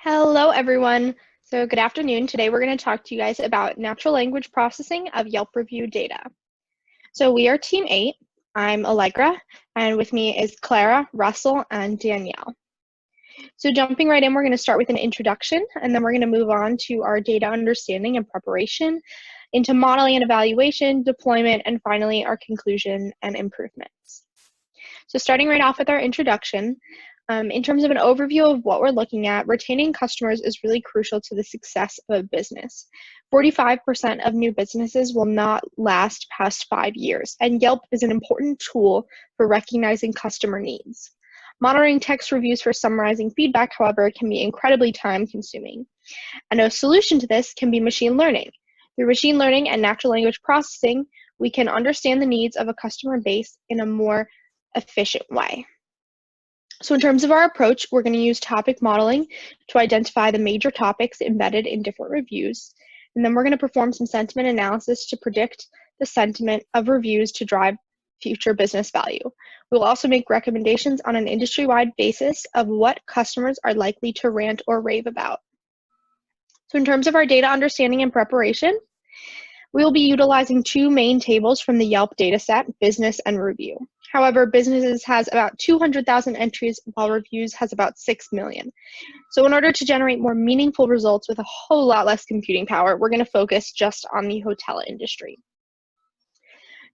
Hello, everyone. So good afternoon. Today we're going to talk to you guys about natural language processing of Yelp review data. So we are Team 8. I'm Allegra, and with me is Clara, Russell, and Danielle. So jumping right in, we're going to start with an introduction, and then we're going to move on to our data understanding and preparation, into modeling and evaluation, deployment, and finally our conclusion and improvements. So starting right off with our introduction, in terms of an overview of what we're looking at, retaining customers is really crucial to the success of a business. 45% of new businesses will not last past 5 years, and Yelp is an important tool for recognizing customer needs. Monitoring text reviews for summarizing feedback, however, can be incredibly time-consuming. And a solution to this can be machine learning. Through machine learning and natural language processing, we can understand the needs of a customer base in a more efficient way. So in terms of our approach, we're going to use topic modeling to identify the major topics embedded in different reviews. And then we're going to perform some sentiment analysis to predict the sentiment of reviews to drive future business value. We'll also make recommendations on an industry-wide basis of what customers are likely to rant or rave about. So in terms of our data understanding and preparation, we will be utilizing two main tables from the Yelp dataset, business and review. However, businesses has about 200,000 entries, while reviews has about 6 million. So in order to generate more meaningful results with a whole lot less computing power, we're going to focus just on the hotel industry.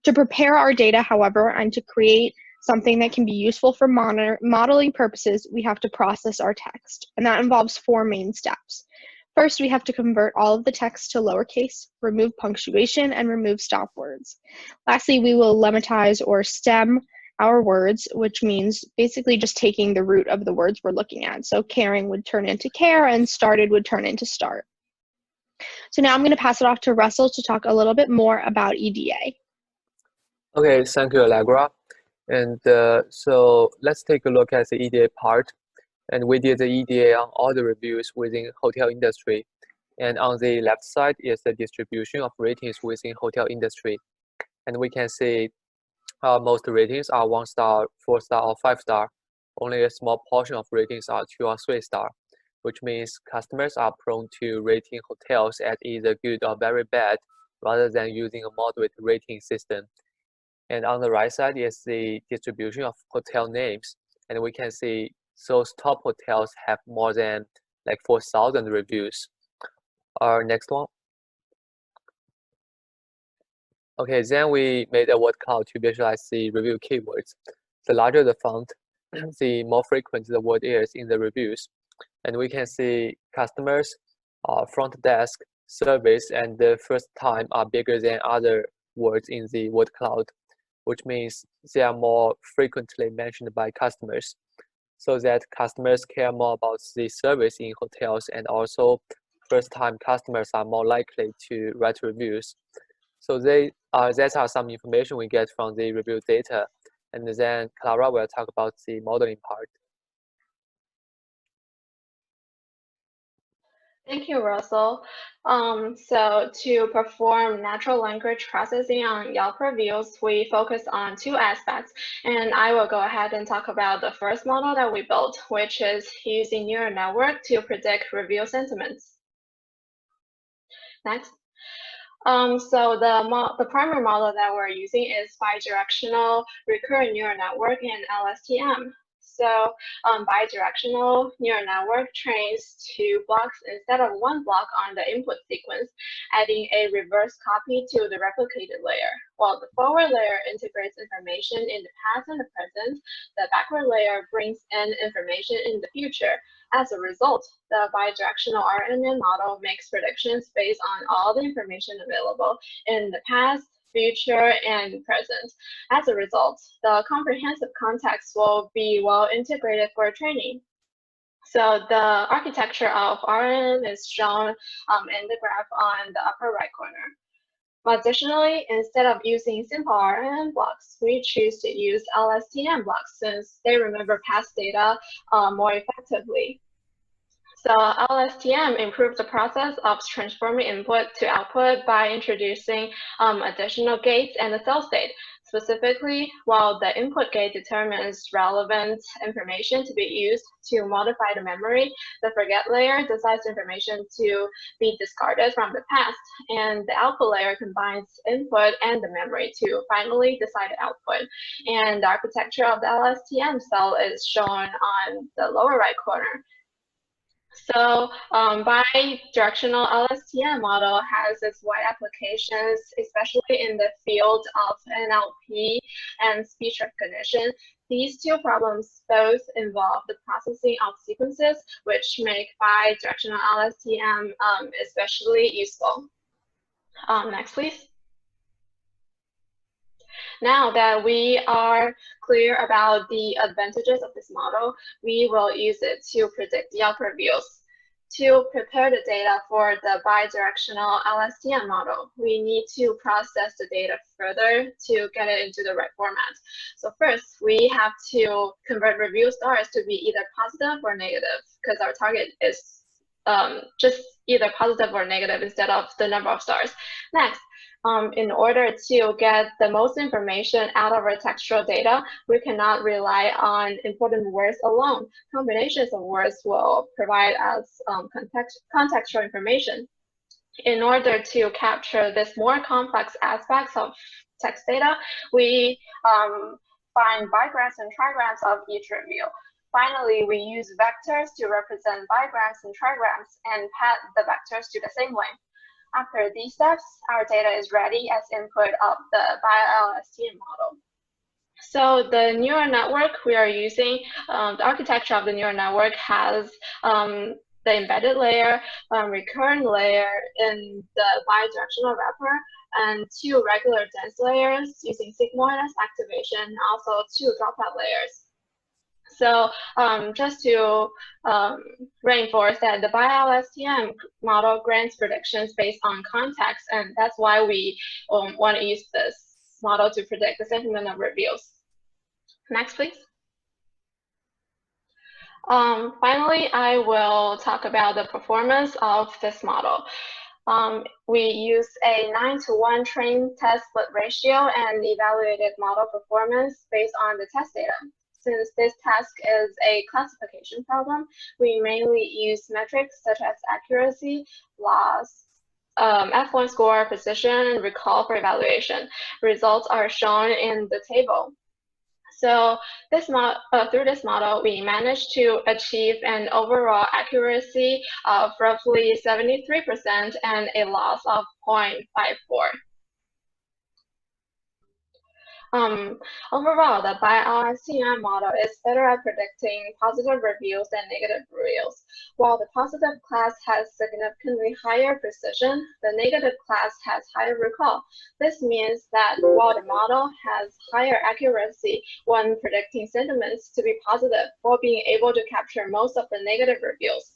To prepare our data, however, and to create something that can be useful for modeling purposes, we have to process our text, and that involves 4 main steps. First, we have to convert all of the text to lowercase, remove punctuation, and remove stop words. Lastly, we will lemmatize or stem our words, which means basically just taking the root of the words we're looking at. So caring would turn into care, and started would turn into start. So now I'm going to pass it off to Russell to talk a little bit more about EDA. Okay, thank you, Allegra. And so let's take a look at the EDA part. And we did the EDA on all the reviews within hotel industry. And on the left side is the distribution of ratings within hotel industry. And we can see most ratings are 1 star, 4 star, or 5 star. Only a small portion of ratings are 2 or 3 star, which means customers are prone to rating hotels as either good or very bad, rather than using a moderate rating system. And on the right side is the distribution of hotel names. And we can see those top hotels have more than like 4,000 reviews. Our next one. Okay, then we made a word cloud to visualize the review keywords. The larger the font, the more frequent the word is in the reviews. And we can see customers, front desk, service, and the first time are bigger than other words in the word cloud, which means they are more frequently mentioned by customers, so that customers care more about the service in hotels, and also first-time customers are more likely to write reviews. So that are some information we get from the review data, and then Clara will talk about the modeling part. Thank you, Russell. So to perform natural language processing on Yelp reviews, we focus on 2 aspects, and I will go ahead and talk about the first model that we built, which is using neural network to predict review sentiments. Next. So the primary model that we're using is bidirectional recurrent neural network in LSTM. So bidirectional neural network trains 2 blocks instead of 1 block on the input sequence, adding a reverse copy to the replicated layer. While the forward layer integrates information in the past and the present, the backward layer brings in information in the future. As a result, the bidirectional RNN model makes predictions based on all the information available in the past, future, and present. As a result, the comprehensive context will be well integrated for training. So the architecture of RNN is shown in the graph on the upper right corner. Additionally, instead of using simple RNN blocks, we choose to use LSTM blocks since they remember past data more effectively. So LSTM improves the process of transforming input to output by introducing additional gates and the cell state. Specifically, while the input gate determines relevant information to be used to modify the memory, the forget layer decides information to be discarded from the past, and the output layer combines input and the memory to finally decide the output. And the architecture of the LSTM cell is shown on the lower right corner. So bi-directional LSTM model has its wide applications, especially in the field of NLP and speech recognition. These two problems both involve the processing of sequences, which make bi-directional LSTM especially useful. Next, please. Now that we are clear about the advantages of this model, we will use it to predict Yelp reviews. To prepare the data for the bidirectional LSTM model, we need to process the data further to get it into the right format. So first, we have to convert review stars to be either positive or negative, because our target is just either positive or negative instead of the number of stars. Next, in order to get the most information out of our textual data, we cannot rely on important words alone. Combinations of words will provide us contextual information. In order to capture this more complex aspects of text data, we find bigrams and trigrams of each review. Finally, we use vectors to represent bigrams and trigrams and pad the vectors to the same length. After these steps, our data is ready as input of the bi-LSTM model. So the neural network we are using, the architecture of the neural network has the embedded layer, recurrent layer in the bidirectional wrapper, and two regular dense layers using sigmoidus activation, and also two dropout layers. So just to reinforce that the bi-LSTM model grants predictions based on context, and that's why we want to use this model to predict the sentiment of reviews. Next, please. Finally, I will talk about the performance of this model. We use a 9-to-1 train test split ratio and evaluated model performance based on the test data. Since this task is a classification problem, we mainly use metrics such as accuracy, loss, F1 score, precision, recall for evaluation. Results are shown in the table. So through this model, we managed to achieve an overall accuracy of roughly 73% and a loss of 0.54. Overall, the bi-LSTM model is better at predicting positive reviews than negative reviews. While the positive class has significantly higher precision, the negative class has higher recall. This means that while the model has higher accuracy when predicting sentiments to be positive, while being able to capture most of the negative reviews.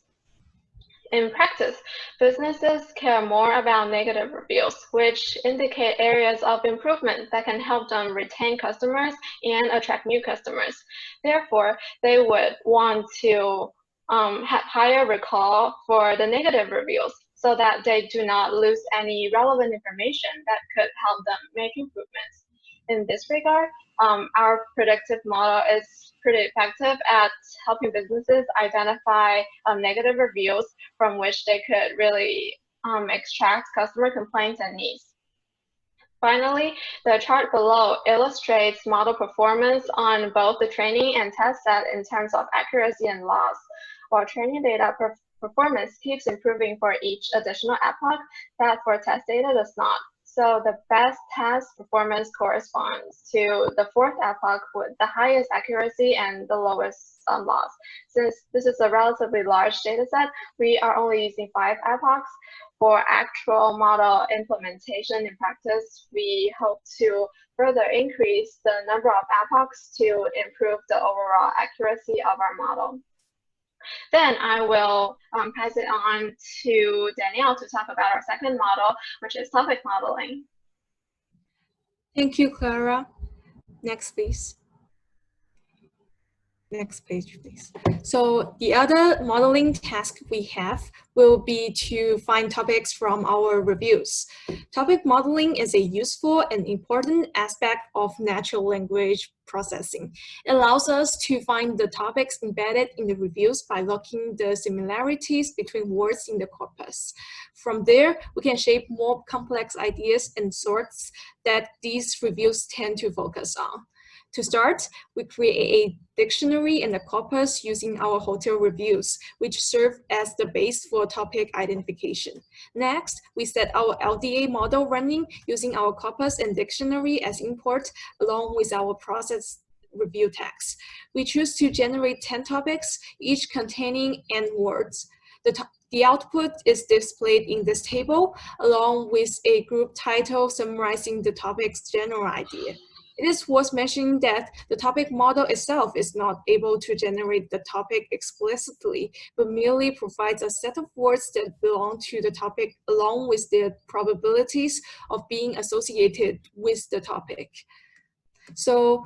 In practice, businesses care more about negative reviews, which indicate areas of improvement that can help them retain customers and attract new customers. Therefore, they would want to have higher recall for the negative reviews so that they do not lose any relevant information that could help them make improvements. In this regard, our predictive model is pretty effective at helping businesses identify negative reviews from which they could really extract customer complaints and needs. Finally, the chart below illustrates model performance on both the training and test set in terms of accuracy and loss. While training data performance keeps improving for each additional epoch, that for test data does not. So the best test performance corresponds to the fourth epoch with the highest accuracy and the lowest loss. Since this is a relatively large data set, we are only using 5 epochs. For actual model implementation in practice, we hope to further increase the number of epochs to improve the overall accuracy of our model. Then I will pass it on to Danielle to talk about our second model, which is topic modeling. Thank you, Clara. Next, please. Next page, please. So the other modeling task we have will be to find topics from our reviews. Topic modeling is a useful and important aspect of natural language processing. It allows us to find the topics embedded in the reviews by looking the similarities between words in the corpus. From there, we can shape more complex ideas and sorts that these reviews tend to focus on. To start, we create a dictionary and a corpus using our hotel reviews, which serve as the base for topic identification. Next, we set our LDA model running using our corpus and dictionary as input, along with our process review tags. We choose to generate 10 topics, each containing N words. The output is displayed in this table, along with a group title summarizing the topic's general idea. It is worth mentioning that the topic model itself is not able to generate the topic explicitly, but merely provides a set of words that belong to the topic along with their probabilities of being associated with the topic. So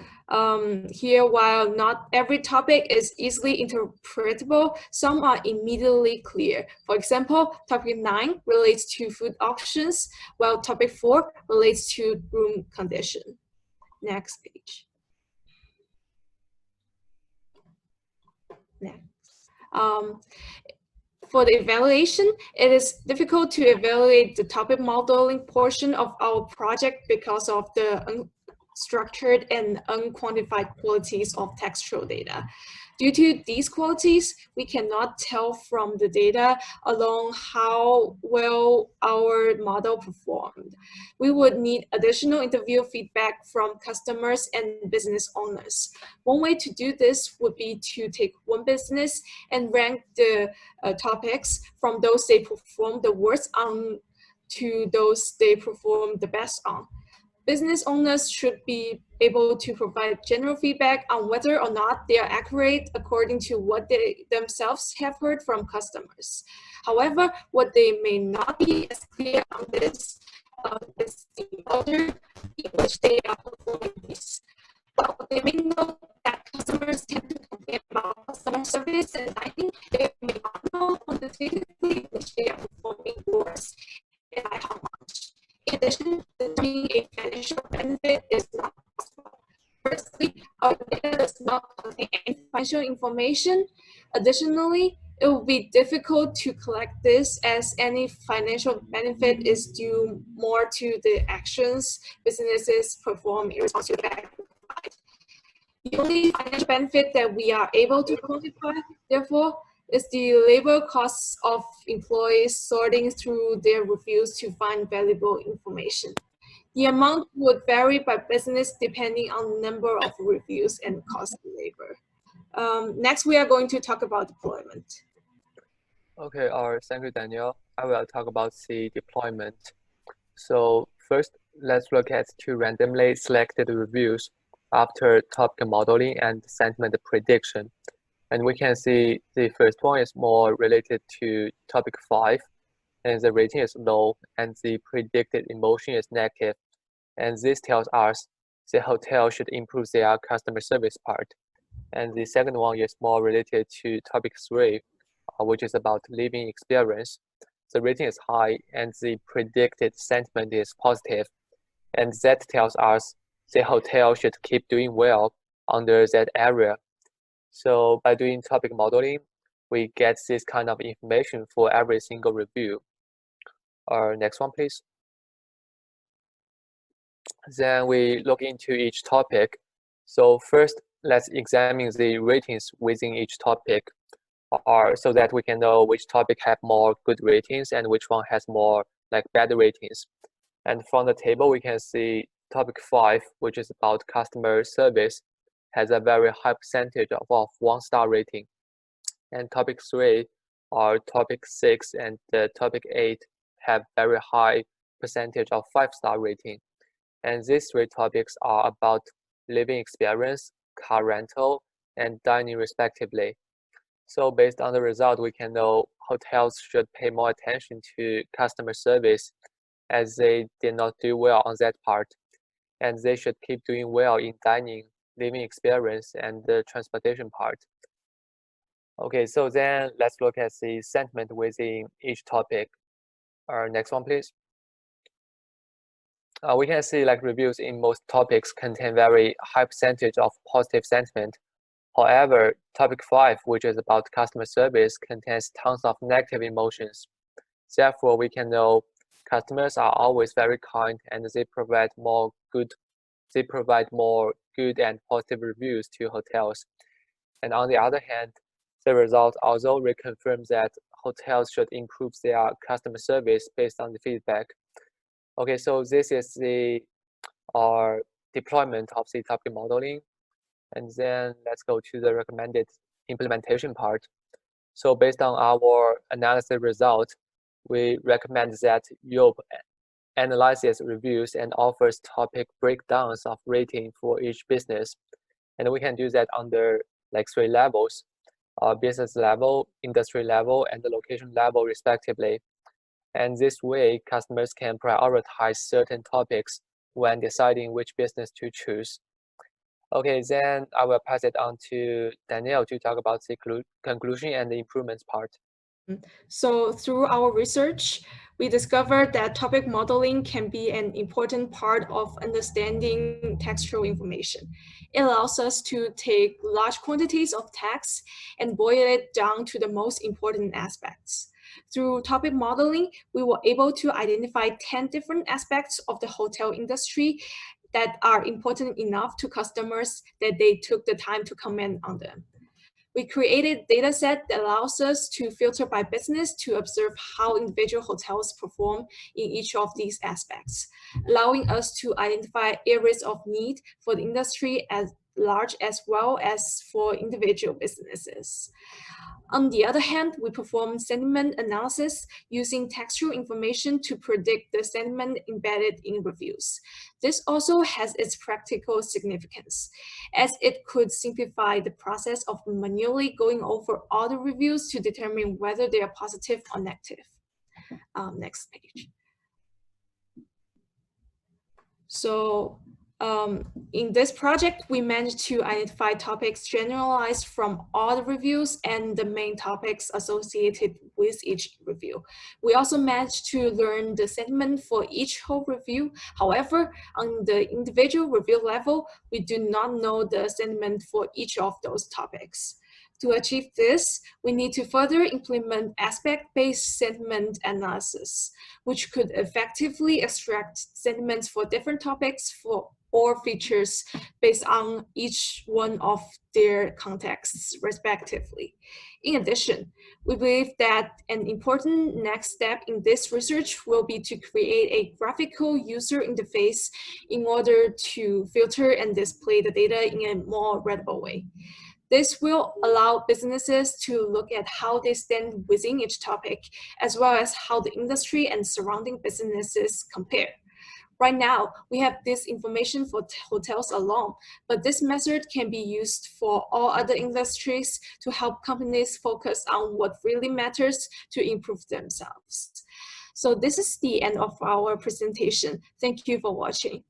here, while not every topic is easily interpretable, some are immediately clear. For example, topic 9 relates to food options, while topic 4 relates to room condition. Next page. Next. For the evaluation, it is difficult to evaluate the topic modeling portion of our project because of the unstructured and unquantified qualities of textual data. Due to these qualities, we cannot tell from the data alone how well our model performed. We would need additional interview feedback from customers and business owners. One way to do this would be to take one business and rank the topics from those they perform the worst on to those they perform the best on. Business owners should be able to provide general feedback on whether or not they are accurate according to what they themselves have heard from customers. However, what they may not be as clear on this is the order in which they are performing this. Well, they may know that customers tend to complain about customer service and dining. They may not know quantitatively which they are performing worse and by how much. In addition, determining a financial benefit is not possible. Firstly, our data does not contain any financial information. Additionally, it will be difficult to collect this as any financial benefit is due more to the actions businesses perform in response to the value provided. The only financial benefit that we are able to quantify, therefore, is the labor costs of employees sorting through their reviews to find valuable information. The amount would vary by business depending on the number of reviews and cost of labor. Next, we are going to talk about deployment. Okay, thank you, Daniel. I will talk about the deployment. So first, let's look at two randomly selected reviews after topic modeling and sentiment prediction. And we can see the first one is more related to topic 5, and the rating is low, and the predicted emotion is negative. And this tells us the hotel should improve their customer service part. And the second one is more related to topic 3, which is about living experience. The rating is high, and the predicted sentiment is positive. And that tells us the hotel should keep doing well under that area. So by doing topic modeling, we get this kind of information for every single review. Next one, please. Then we look into each topic. So first, let's examine the ratings within each topic, so that we can know which topic have more good ratings and which one has more bad ratings. And from the table, we can see topic 5, which is about customer service, has a very high percentage of 1-star rating. And topic 3 or topic 6 and topic 8 have very high percentage of 5-star rating. And these 3 topics are about living experience, car rental, and dining respectively. So based on the result, we can know hotels should pay more attention to customer service as they did not do well on that part. And they should keep doing well in dining living experience and the transportation part. Okay, so then let's look at the sentiment within each topic. Next one, please. We can see like reviews in most topics contain very high percentage of positive sentiment. However, topic 5, which is about customer service, contains tons of negative emotions. Therefore, we can know customers are always very kind and they provide more good and positive reviews to hotels. And on the other hand, the result also reconfirms that hotels should improve their customer service based on the feedback. Okay, so this is the deployment of the topic modeling. And then let's go to the recommended implementation part. So based on our analysis result, we recommend that Yelp analyzes reviews and offers topic breakdowns of rating for each business. And we can do that under like 3 levels, business level, industry level, and the location level respectively. And this way, customers can prioritize certain topics when deciding which business to choose. Okay, then I will pass it on to Danielle to talk about the conclusion and the improvements part. So through our research, we discovered that topic modeling can be an important part of understanding textual information. It allows us to take large quantities of text and boil it down to the most important aspects. Through topic modeling, we were able to identify 10 different aspects of the hotel industry that are important enough to customers that they took the time to comment on them. We created a data set that allows us to filter by business to observe how individual hotels perform in each of these aspects, allowing us to identify areas of need for the industry as large as well as for individual businesses. On the other hand, we perform sentiment analysis using textual information to predict the sentiment embedded in reviews. This also has its practical significance, as it could simplify the process of manually going over all the reviews to determine whether they are positive or negative. Next page. So in this project, we managed to identify topics generalized from all the reviews and the main topics associated with each review. We also managed to learn the sentiment for each whole review. However, on the individual review level, we do not know the sentiment for each of those topics. To achieve this, we need to further implement aspect-based sentiment analysis, which could effectively extract sentiments for different topics or features based on each one of their contexts, respectively. In addition, we believe that an important next step in this research will be to create a graphical user interface in order to filter and display the data in a more readable way. This will allow businesses to look at how they stand within each topic, as well as how the industry and surrounding businesses compare. Right now, we have this information for hotels alone, but this method can be used for all other industries to help companies focus on what really matters to improve themselves. So this is the end of our presentation. Thank you for watching.